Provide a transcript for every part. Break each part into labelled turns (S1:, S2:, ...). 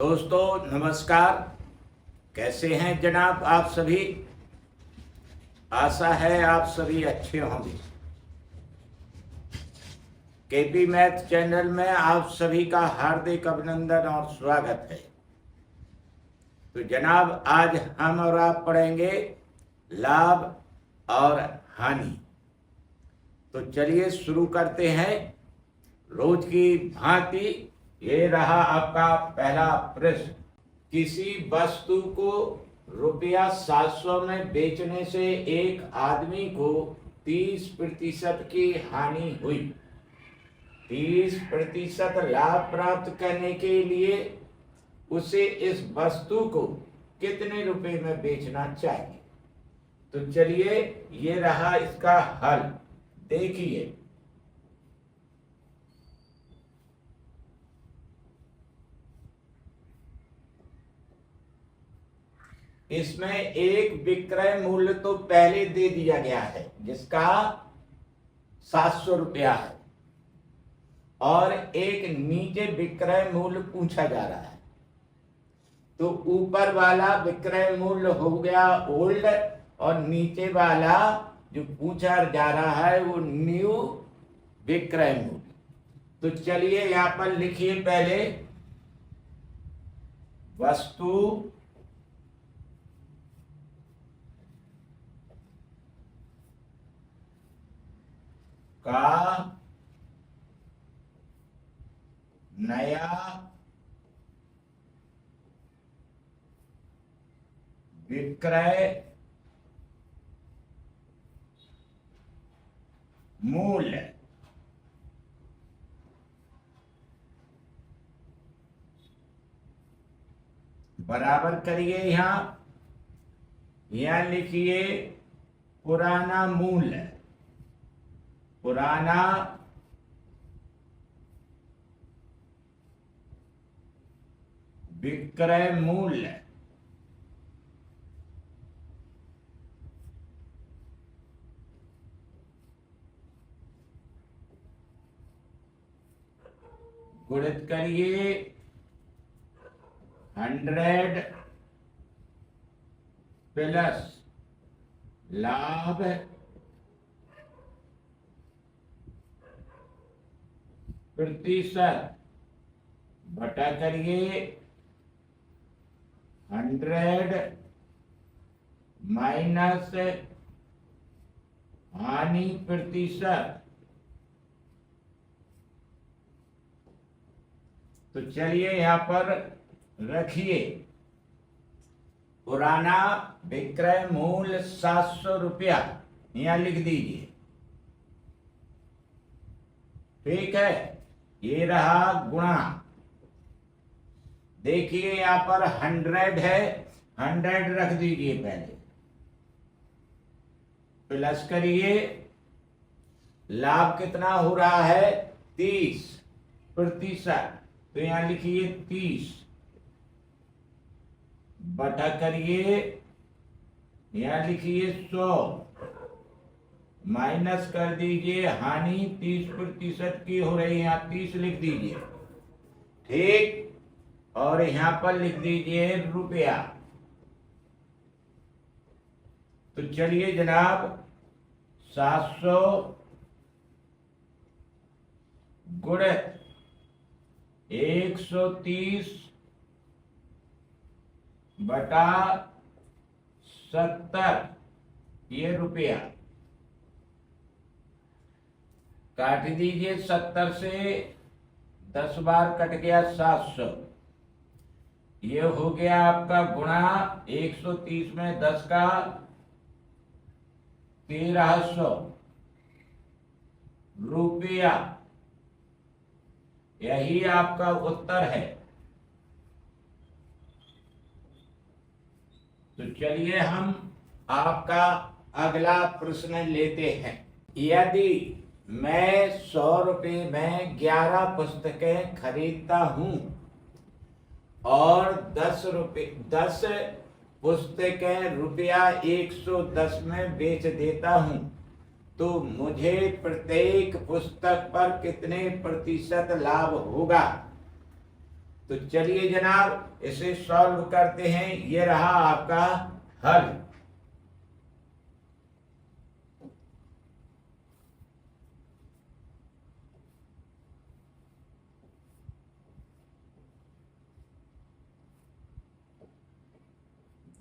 S1: दोस्तों नमस्कार। कैसे हैं जनाब आप सभी। आशा है आप सभी अच्छे होंगे। केपी मैथ चैनल में आप सभी का हार्दिक अभिनंदन और स्वागत है। तो जनाब आज हम और आप पढ़ेंगे लाभ और हानि। तो चलिए शुरू करते हैं। रोज की भांति ये रहा आपका पहला प्रश्न। किसी वस्तु को ₹700 में बेचने से एक आदमी को 30% की हानि हुई। 30% लाभ प्राप्त करने के लिए उसे इस वस्तु को कितने रुपए में बेचना चाहिए। तो चलिए ये रहा इसका हल। देखिए इसमें एक विक्रय मूल्य तो पहले दे दिया गया है जिसका 700 रुपया है और एक नीचे विक्रय मूल्य पूछा जा रहा है। तो ऊपर वाला विक्रय मूल्य हो गया ओल्ड और नीचे वाला जो पूछा जा रहा है वो न्यू विक्रय मूल्य। तो चलिए यहां पर लिखिए पहले वस्तु का नया विक्रय मूल्य बराबर करिए। यहां लिखिए पुराना मूल्य। पुराना विक्रय मूल्य गुणित करिए 100 प्लस लाभ प्रतिशत बटा करिए 100 माइनस हानि प्रतिशत। तो चलिए यहां पर रखिए पुराना विक्रय मूल्य 700 रुपया यहां लिख दीजिए। ठीक है, ये रहा गुणा। देखिए यहां पर 100 है, 100 रख दीजिए पहले, प्लस करिए लाभ कितना हो रहा है 30%। तो यहां लिखिए 30 बटा करिए यहां लिखिए 100 माइनस कर दीजिए हानि 30% की हो रही है, यहां 30 लिख दीजिए। ठीक, और यहां पर लिख दीजिए रुपया। तो चलिए जनाब 700 गुणित 130 बटा 70 ये रुपया। काट दीजिए 70 से 10 बार कट गया 700। ये हो गया आपका गुणा 130 में 10 का 1300 रुपया। यही आपका उत्तर है। तो चलिए हम आपका अगला प्रश्न लेते हैं। यदि मैं 100 रुपये में 11 पुस्तकें खरीदता हूं और 10 पुस्तकें ₹110 में बेच देता हूं तो मुझे प्रत्येक पुस्तक पर कितने प्रतिशत लाभ होगा। तो चलिए जनाब इसे सॉल्व करते हैं। ये रहा आपका हल।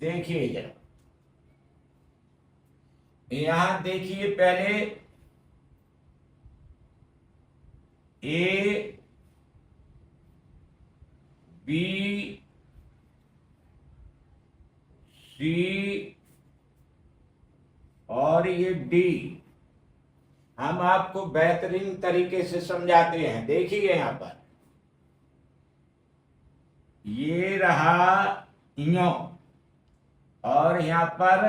S1: देखिए जरा, यहां देखिए पहले ए बी सी और ये डी, हम आपको बेहतरीन तरीके से समझाते हैं। देखिए यहां पर ये रहा यो, और यहां पर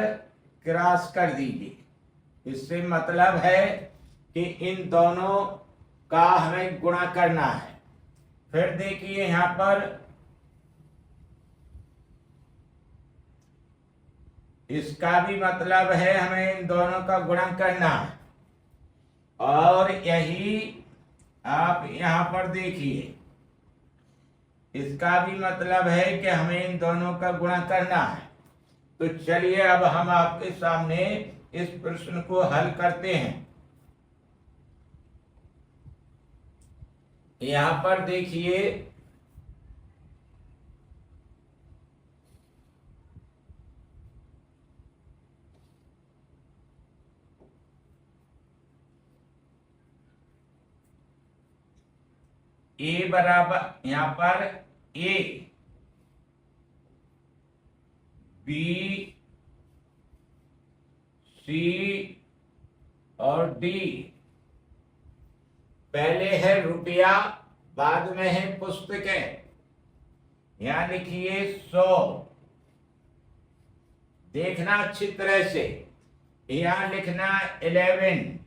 S1: क्रॉस कर दीजिए। इससे मतलब है कि इन दोनों का हमें गुणा करना है। फिर देखिए यहां पर इसका भी मतलब है हमें इन दोनों का गुणा करना है। और यही आप यहां पर देखिए, इसका भी मतलब है कि हमें इन दोनों का गुणा करना है। तो चलिए अब हम आपके सामने इस प्रश्न को हल करते हैं। यहां पर देखिए ए बराबर, यहां पर ए बी सी और डी, पहले है रुपया, बाद में है पुस्तकें। यहां लिखिए 100, देखना अच्छी तरह से। यहां लिखना 11,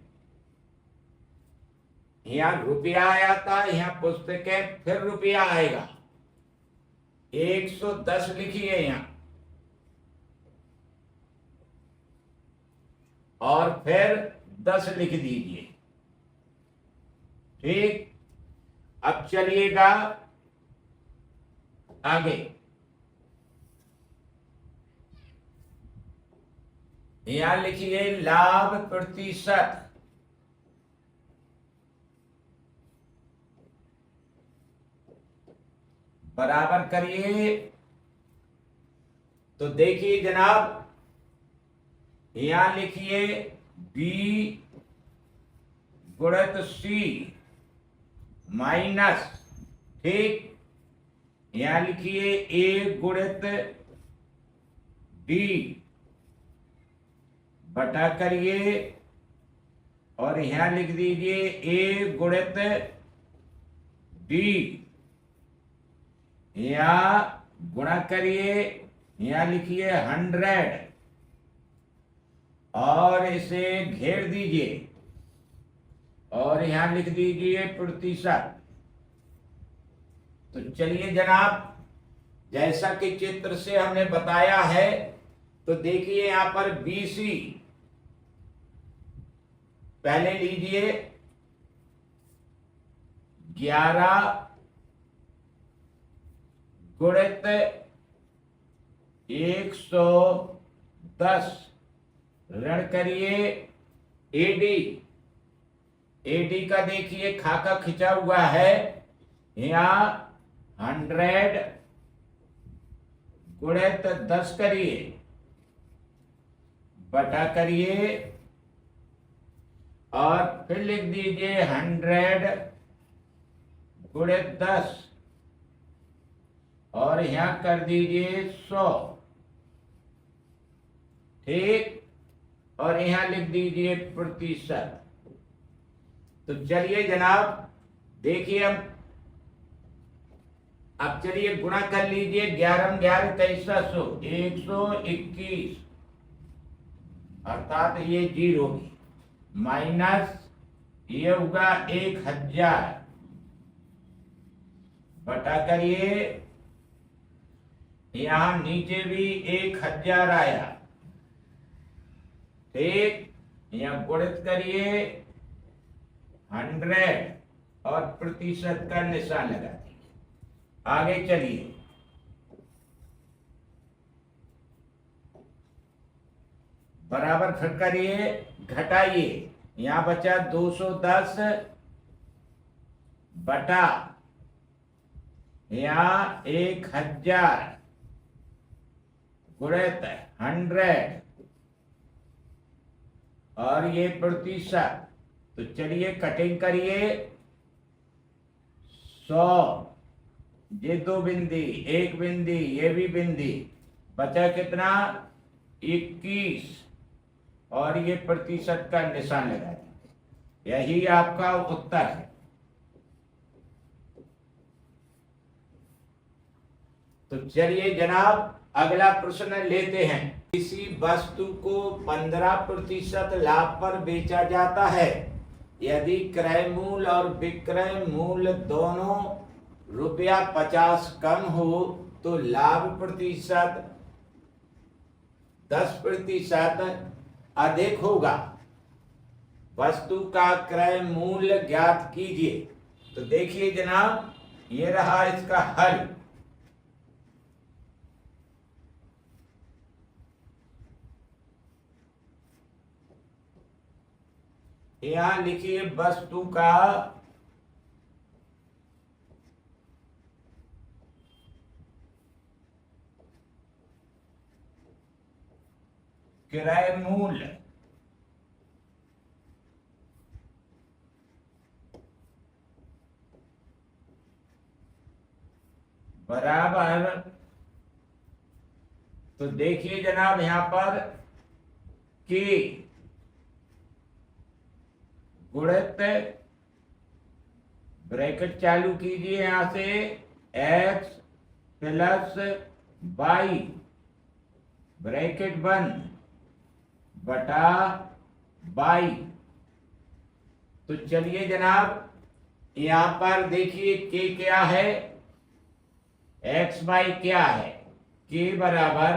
S1: यहां रुपया आया था, यहां पुस्तकें, फिर रुपया आएगा। 110 लिखिए यहां, और फिर 10 लिख दीजिए। ठीक, अब चलिएगा आगे। यहां लिखिए लाभ प्रतिशत, बराबर करिए। तो देखिए जनाब, यहां लिखिए बी गुणित सी माइनस, ठीक, यहां लिखिए ए गुणित डी बटा करिए, और यहां लिख दीजिए ए गुणित डी, या गुणा करिए, यहां लिखिए 100 और इसे घेर दीजिए, और यहां लिख दीजिए प्रतिशत। तो चलिए जनाब, जैसा कि चित्र से हमने बताया है, तो देखिए यहां पर BC पहले लीजिए 11 गुणित 110 ऋण करिए एडी का देखिए खाका खिंचा हुआ है, यहां 100 गुणित 10 करिए बटा करिए, और फिर लिख दीजिए 100 गुणित 10, और यहां कर दीजिए 100, ठीक, और यहां लिख दीजिए प्रतिशत। तो चलिए जनाब देखिए, अब चलिए गुणा कर लीजिए। 11 11 2300 121, अर्थात ये 0 माइनस ये होगा 1000 बटा करिए, यहां नीचे भी 1000 आया, ठीक, यहां गुणित करिए 100 और प्रतिशत का निशान लगा दीजिए। आगे चलिए, बराबर फिर करिए, घटाइए। यहां बचा 210 बटा यहाँ 1000 गुणित 100 और ये प्रतिशत। तो चलिए कटिंग करिए। 100, ये 2 बिंदी, 1 बिंदी, ये भी बिंदी, बचा कितना? 21 और ये प्रतिशत का निशान लगा दीजिए। यही आपका उत्तर है। तो चलिए जनाब अगला प्रश्न लेते हैं। किसी वस्तु को 15% लाभ पर बेचा जाता है। यदि क्रय मूल्य और विक्रय मूल्य दोनों ₹50 कम हो तो लाभ प्रतिशत 10% अधिक होगा। वस्तु का क्रय मूल्य ज्ञात कीजिए। तो देखिए जनाब, ये रहा इसका हल। यहां लिखिए वस्तु का क्रय मूल्य बराबर। तो देखिए जनाब यहां पर कि गुणित, ब्रैकेट चालू कीजिए यहां से, x प्लस y ब्रैकेट बंद बटा y। तो चलिए जनाब यहां पर देखिए k क्या है, xy क्या है। k बराबर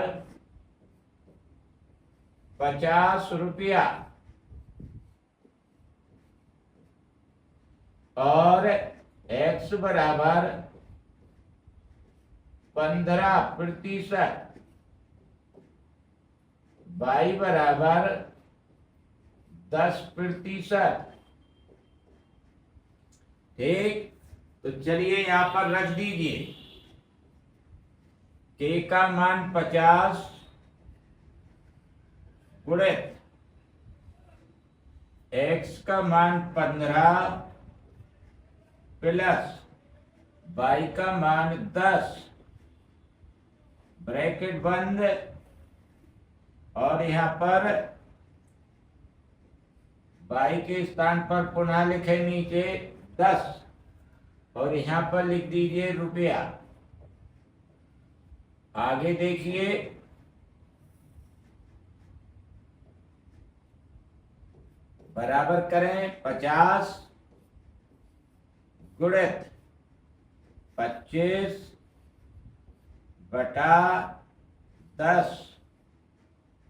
S1: 50 रुपया और x बराबर 15%, y बराबर 10%। ठीक, तो चलिए यहां पर रख दीजिए। k का मान 50 गुणित x का मान 15 प्लस y का मान 10 ब्रैकेट बंद और यहां पर y के स्थान पर पुनः लिखे नीचे 10 और यहां पर लिख दीजिए रुपया। आगे देखिए, बराबर करें 50 गुणित 25 बटा 10,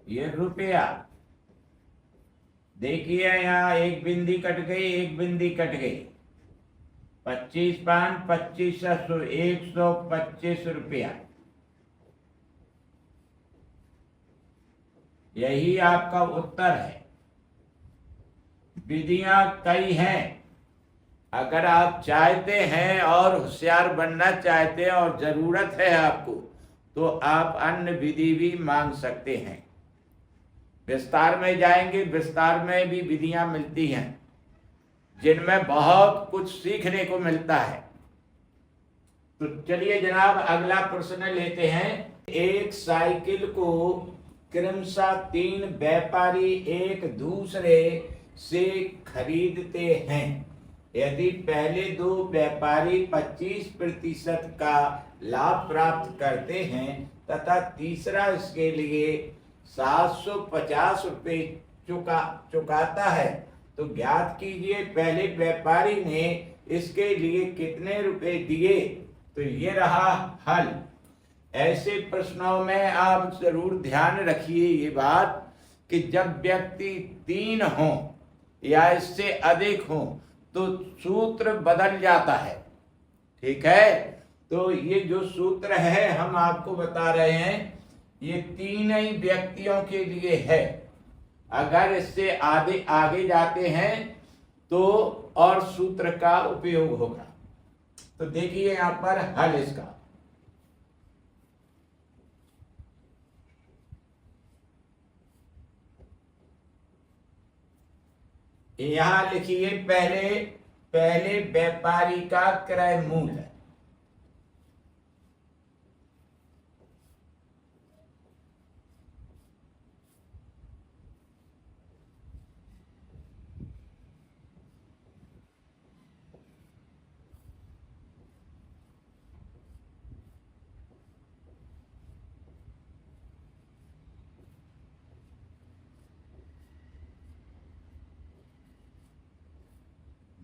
S1: ये रुपया। देखिए यहाँ एक बिंदी कट गई, एक बिंदी कट गई। 25 पान 25 125 रुपया। यही आपका उत्तर है। विधियां कई हैं। अगर आप चाहते हैं और होशियार बनना चाहते हैं और जरूरत है आपको, तो आप अन्य विधि भी मांग सकते हैं। विस्तार में जाएंगे, विस्तार में भी विधियां मिलती हैं जिनमें बहुत कुछ सीखने को मिलता है। तो चलिए जनाब अगला प्रश्न लेते हैं। एक साइकिल को क्रमशः 3 व्यापारी एक दूसरे से खरीदते हैं। यदि पहले 2 व्यापारी 25% का लाभ प्राप्त करते हैं तथा तीसरा इसके लिए 750 रुपये चुकाता है, तो ज्ञात कीजिए पहले व्यापारी ने इसके लिए कितने रुपए दिए। तो ये रहा हल। ऐसे प्रश्नों में आप जरूर ध्यान रखिए ये बात कि जब व्यक्ति 3 हो या इससे अधिक हो तो सूत्र बदल जाता है। ठीक है, तो ये जो सूत्र है हम आपको बता रहे हैं, ये तीन ही व्यक्तियों के लिए है। अगर इससे आगे आगे जाते हैं तो और सूत्र का उपयोग होगा। तो देखिए यहां पर हल इसका, यहां लिखिए पहले पहले व्यापारी का क्रय मूल्य,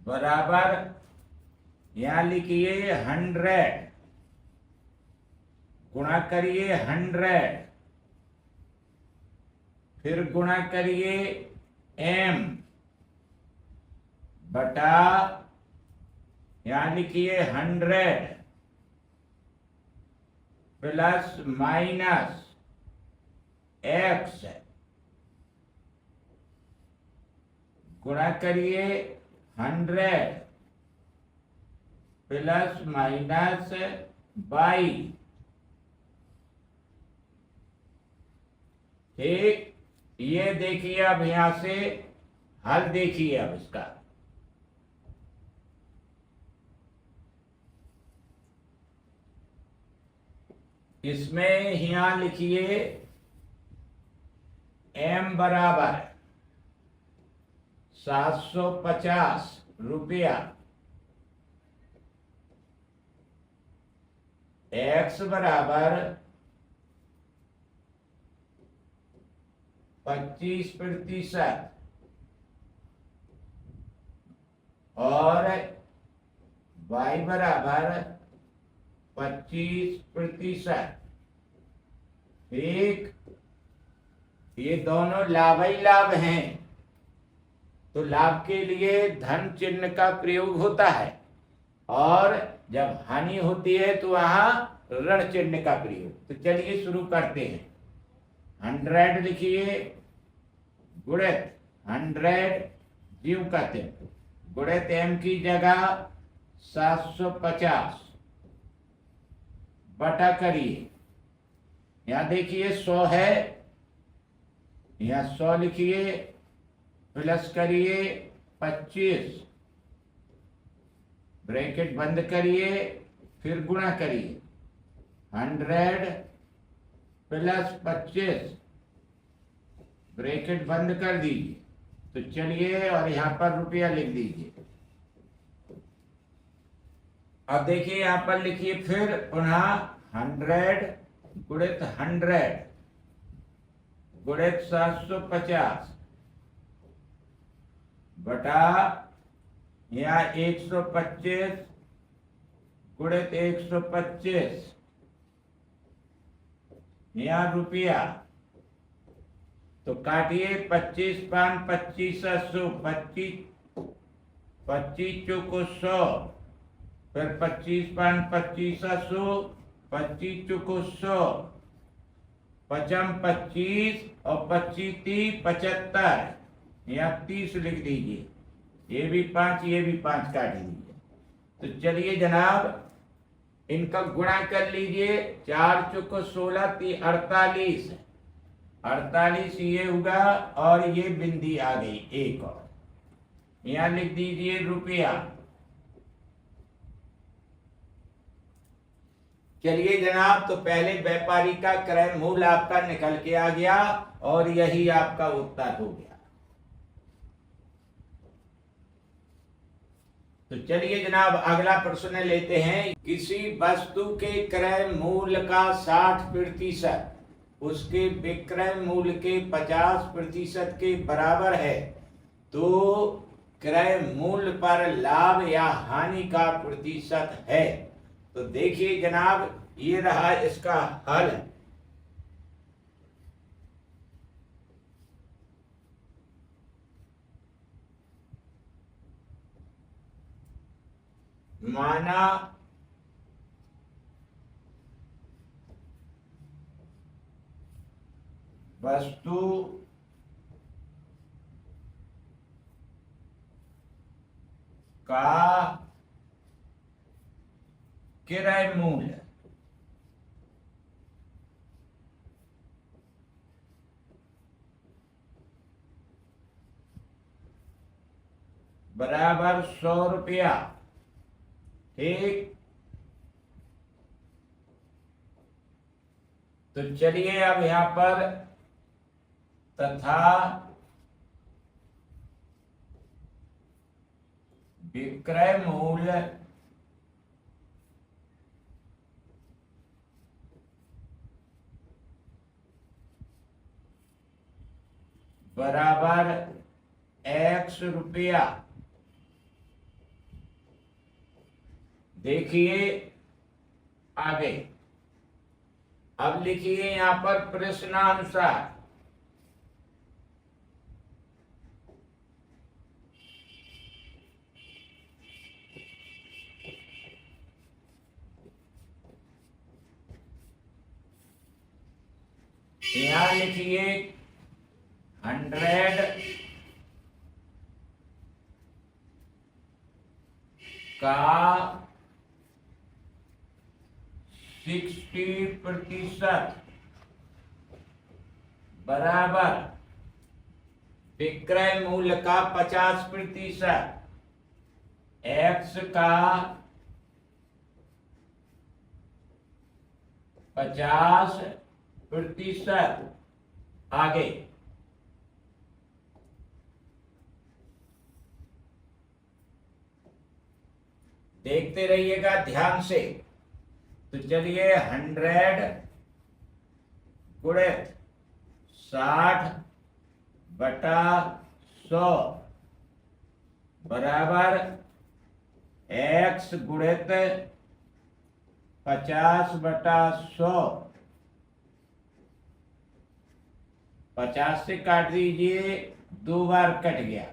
S1: बराबर यहां लिखिए 100 गुणा करिए 100, फिर गुणा करिए m बटा यहां लिखिए 100 प्लस माइनस x गुणा करिए 100 प्लस माइनस y। ठीक, ये देखिए अब यहां से हल देखिए अब इसका, इसमें यहां लिखिए m बराबर 750 रुपया, x बराबर 25% और y बराबर 25%। ठीक, ये दोनों लाभ ही लाभ हैं, तो लाभ के लिए धन चिन्ह का प्रयोग होता है और जब हानि होती है तो वहां ऋण चिन्ह का प्रयोग। तो चलिए शुरू करते हैं। 100 लिखिए गुणित 100 जीव कहते हैं, गुणित m की जगह 750 बटा करिए, यहां देखिए 100 है, यहां 100 लिखिए प्लस करिए 25 ब्रैकेट बंद करिए, फिर गुणा करिए 100 प्लस 25 ब्रैकेट बंद कर दीजिए। तो चलिए और यहां पर रुपया लिख दीजिए। अब देखिए यहां पर लिखिए फिर पुनः 100 गुणित 100 गुणित 750 बटा यहाँ 125 गुणित 125 यहाँ रुपया। तो काटिए 25 पान 25 25 25 चौको 100, फिर 25 पान 25 25 चौको 100, पचम 25 और 25 30 75, यहाँ 30 लिख दीजिए, ये भी 5 ये भी 5 काट दीजिए। तो चलिए जनाब इनका गुणा कर लीजिए, 4 चौको 16 48, 48 ये होगा और ये बिंदी आ गई एक और, यहां लिख दीजिए रुपया। चलिए जनाब, तो पहले व्यापारी का क्रय मूल्य आपका निकल के आ गया और यही आपका उत्तर हो गया। तो चलिए जनाब अगला प्रश्न लेते हैं। किसी वस्तु के क्रय मूल्य का 60% उसके विक्रय मूल्य के 50% के बराबर है, तो क्रय मूल्य पर लाभ या हानि का प्रतिशत है। तो देखिए जनाब ये रहा इसका हल। माना वस्तु का क्रय मूल्य बराबर 100 रुपया। ठीक, तो चलिए अब यहां पर तथा विक्रय मूल्य बराबर X रुपया। देखिए आगे, अब लिखिए यहां पर प्रश्नानुसार। यहां लिखिए 100 का 60% बराबर विक्रय मूल्य का 50%, X का 50%। आगे देखते रहिएगा ध्यान से। तो चलिए 100 गुणित 60/100 बराबर X गुणित 50/100। 50 से काट दीजिए, 2 बार कट गया।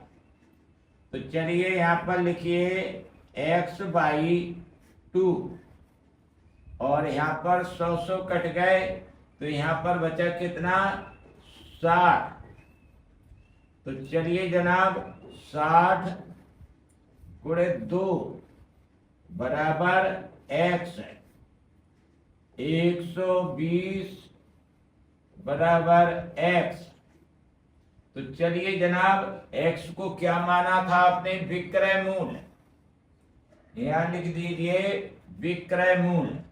S1: तो चलिए यहां पर लिखिए X/2 और यहां पर 100 कट गए, तो यहां पर बचा कितना? 60। तो चलिए जनाब 60 गुणित 2 बराबर X, 120 बराबर X। तो चलिए जनाब X को क्या माना था आपने? विक्रय मूल्य। यहां लिख दीजिए विक्रय मूल्य।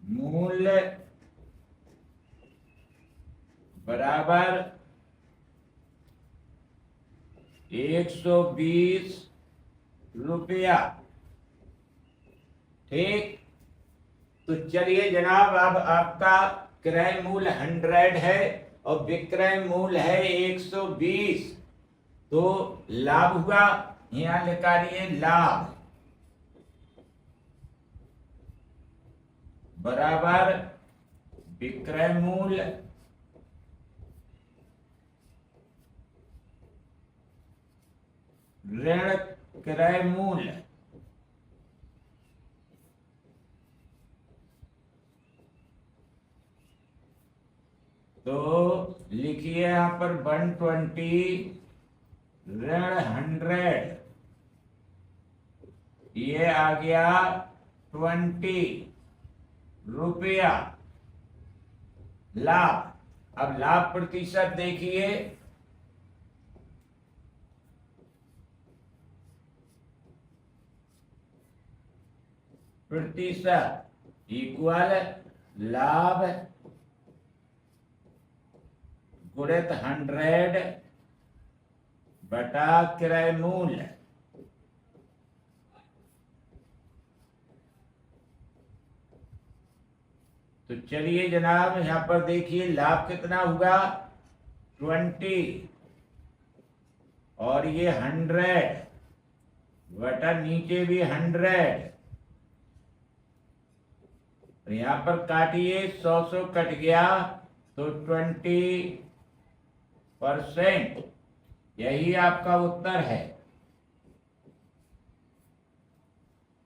S1: मूल्य बराबर 120 रुपया। ठीक, तो चलिए जनाब अब आपका क्रय मूल्य 100 है और विक्रय मूल्य है 120। तो लाभ हुआ, यहां लिखा रही लाभ बराबर विक्रय मूल्य ऋण क्रय मूल्य। तो लिखिए यहां पर 120 ऋण 100, ये आ गया 20 रुपया लाभ। अब लाभ प्रतिशत देखिए, प्रतिशत इक्वल लाभ गुणित 100 बटा क्रय मूल्य। तो चलिए जनाब यहां पर देखिए लाभ कितना हुआ? 20 और ये 100 बटा नीचे भी 100। तो यहां पर काटिए, 100 कट गया, तो 20%। यही आपका उत्तर है।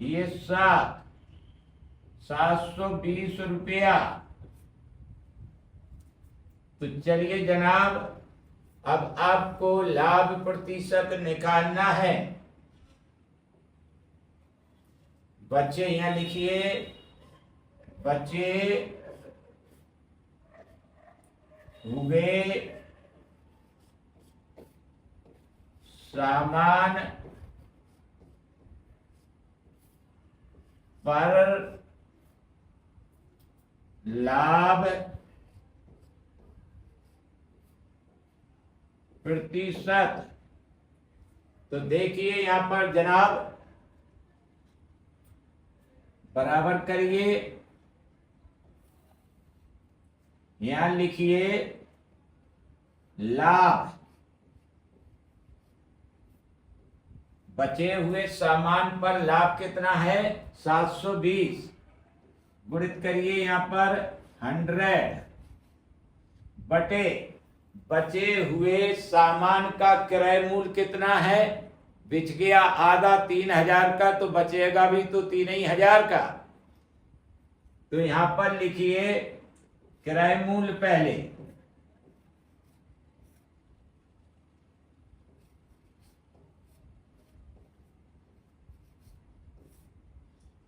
S1: ये 720 रुपया। तो चलिए जनाब, अब आपको लाभ प्रतिशत निकालना है। बच्चे यहां लिखिए, बच्चे हुए सामान पर लाभ प्रतिशत। तो देखिए यहां पर जनाब, बराबर करिए, यहां लिखिए लाभ, बचे हुए सामान पर लाभ कितना है 720, गुणित करिए यहां पर 100 बटे बचे हुए सामान का क्रय मूल्य कितना है, बिच गया आधा 3000 का, तो बचेगा भी तो 3000 का। तो यहां पर लिखिए क्रय मूल्य पहले,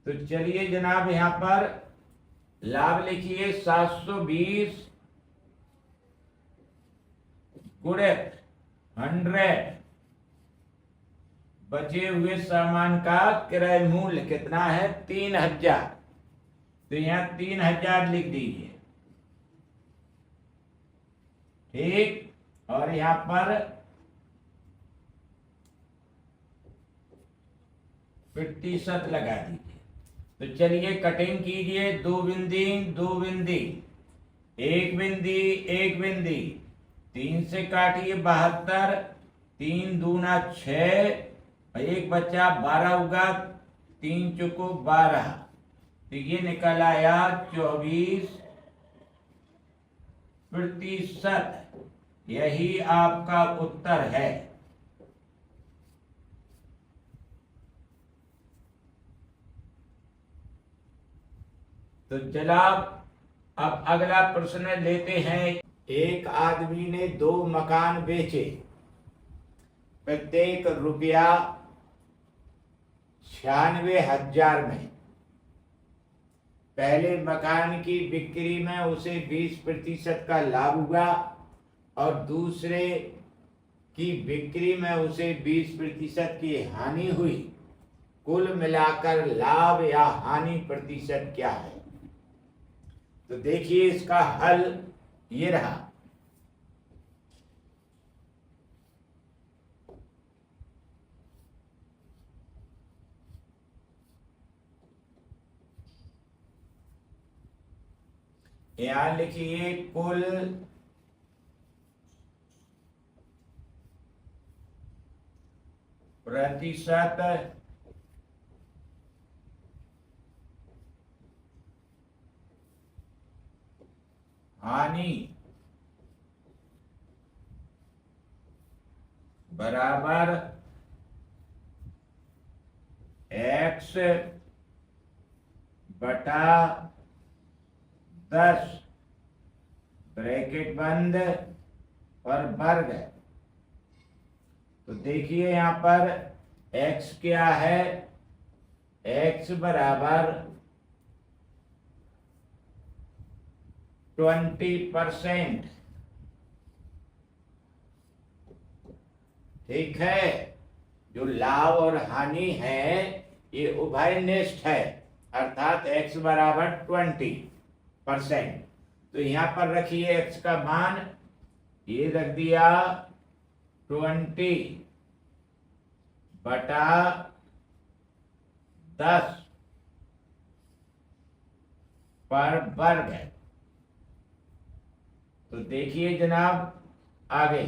S1: तो चलिए जनाब यहां पर लाभ लिखिए 720 गुणित 100 बचे हुए सामान का क्रय मूल्य कितना है 3000। तो यहां 3000 लिख दीजिए, ठीक, और यहां पर प्रतिशत लगा दीजिए। तो चलिए कटिंग कीजिए, 2 बिंदी 2 बिंदी, 1 बिंदी 1 बिंदी, 3 से काटिए 72, 3 दूना 6, 1 बचा 12 होगा, 3 चुको 12, तो ये निकल आया 24%। यही आपका उत्तर है। तो जनाब अब अगला प्रश्न लेते हैं। एक आदमी ने 2 मकान बेचे, प्रत्येक रुपया 96,000 में। पहले मकान की बिक्री में उसे 20% का लाभ हुआ और दूसरे की बिक्री में उसे 20% की हानि हुई। कुल मिलाकर लाभ या हानि प्रतिशत क्या है? तो देखिए इसका हल ये रहा। यहां लिखिए कुल प्रतिशत हानि बराबर x बटा 10 ब्रैकेट बंद और वर्ग। तो देखिए यहां पर x क्या है, x बराबर 20%, ठीक है। जो लाभ और हानि है ये उभयनिष्ठ है, अर्थात x बराबर 20%। तो यहां पर रखिए x का मान, ये रख दिया 20 बटा 10 पर वर्ग है। तो देखिए जनाब आगे,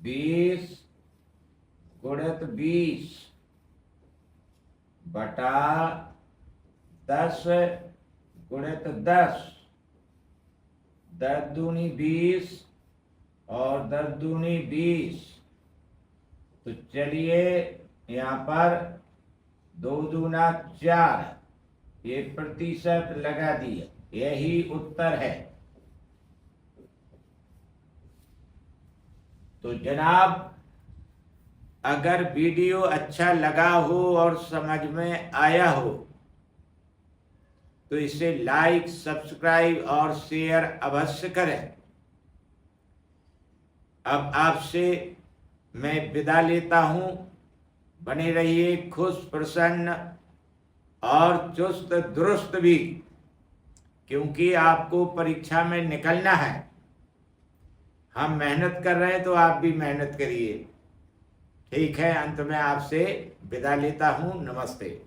S1: बीस गुणित 20 बटा 10 गुणित 10, 10 दूनी 20, और 10 दूनी 20। तो चलिए यहाँ पर 2 दूना 4, ये प्रतिशत लगा दिए, यही उत्तर है। तो जनाब, अगर वीडियो अच्छा लगा हो और समझ में आया हो तो इसे लाइक, सब्सक्राइब और शेयर अवश्य करें। अब आपसे मैं विदा लेता हूं। बने रहिए खुश, प्रसन्न और चुस्त दुरुस्त भी, क्योंकि आपको परीक्षा में निकलना है। हम मेहनत कर रहे हैं तो आप भी मेहनत करिए। ठीक है, अंत में आपसे विदा लेता हूं। नमस्ते।